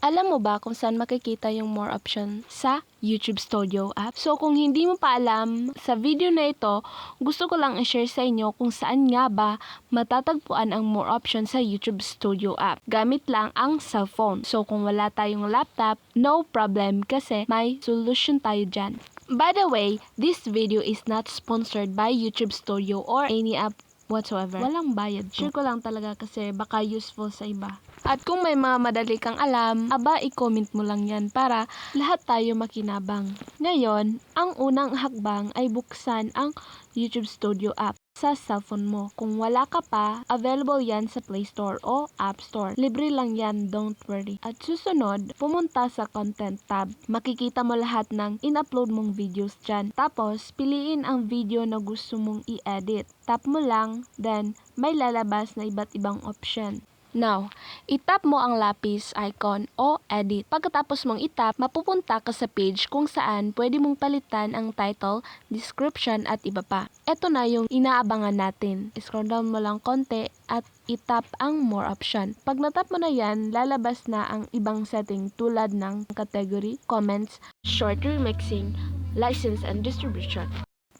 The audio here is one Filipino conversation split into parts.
Alam mo ba kung saan makikita yung more option sa YouTube Studio app? So kung hindi mo pa alam, sa video na ito, gusto ko lang i-share sa inyo kung saan nga ba matatagpuan ang more option sa YouTube Studio app. Gamit lang ang cellphone. So kung wala tayong laptop, no problem kasi may solution tayo dyan. By the way, this video is not sponsored by YouTube Studio or any app whatsoever. Walang bayad to. Share ko lang talaga kasi baka useful sa iba. At kung may mga madali kang alam, aba i-comment mo lang yan para lahat tayo makinabang. Ngayon, ang unang hakbang ay buksan ang YouTube Studio app sa cellphone mo. Kung wala ka pa, available yan sa Play Store o App Store. Libre lang yan, don't worry. At susunod, pumunta sa Content tab. Makikita mo lahat ng in-upload mong videos dyan. Tapos, piliin ang video na gusto mong i-edit. Tap mo lang, then may lalabas na iba't ibang option. Now, itap mo ang lapis icon o edit. Pagkatapos mong itap, mapupunta ka sa page kung saan pwede mong palitan ang title, description at iba pa. Ito na yung inaabangan natin. Scroll down mo lang konti at itap ang more option. Pag natap mo na yan, lalabas na ang ibang setting tulad ng category, comments, short remixing, license and distribution.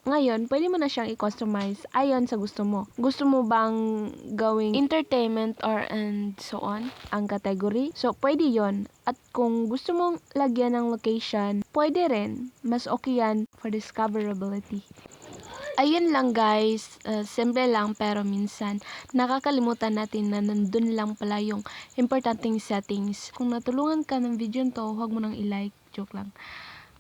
Ngayon, pwede mo na siyang i-customize ayon sa gusto mo. Gusto mo bang gawing entertainment or and so on ang category? So, pwede yon. At kung gusto mong lagyan ng location, pwede rin. Mas okay yan for discoverability. Ayun lang guys, simple lang pero minsan nakakalimutan natin na nandun lang pala yung importanteng settings. Kung natulungan ka ng video to, huwag mo nang i-like, joke lang.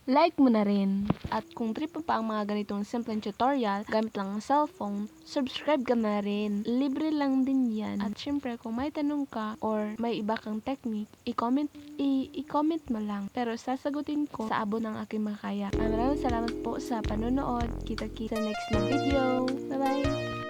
Like mo na rin. At kung trip mo pa ang mga ganitong simpleng tutorial, gamit lang ang cellphone, subscribe ka na rin. Libre lang din yan. At syempre, kung may tanong ka or may iba kang technique, i-comment mo lang. Pero sasagutin ko sa abo ng aking makaya. Maraming salamat po sa panonood. Kita-kita next na video. Bye-bye!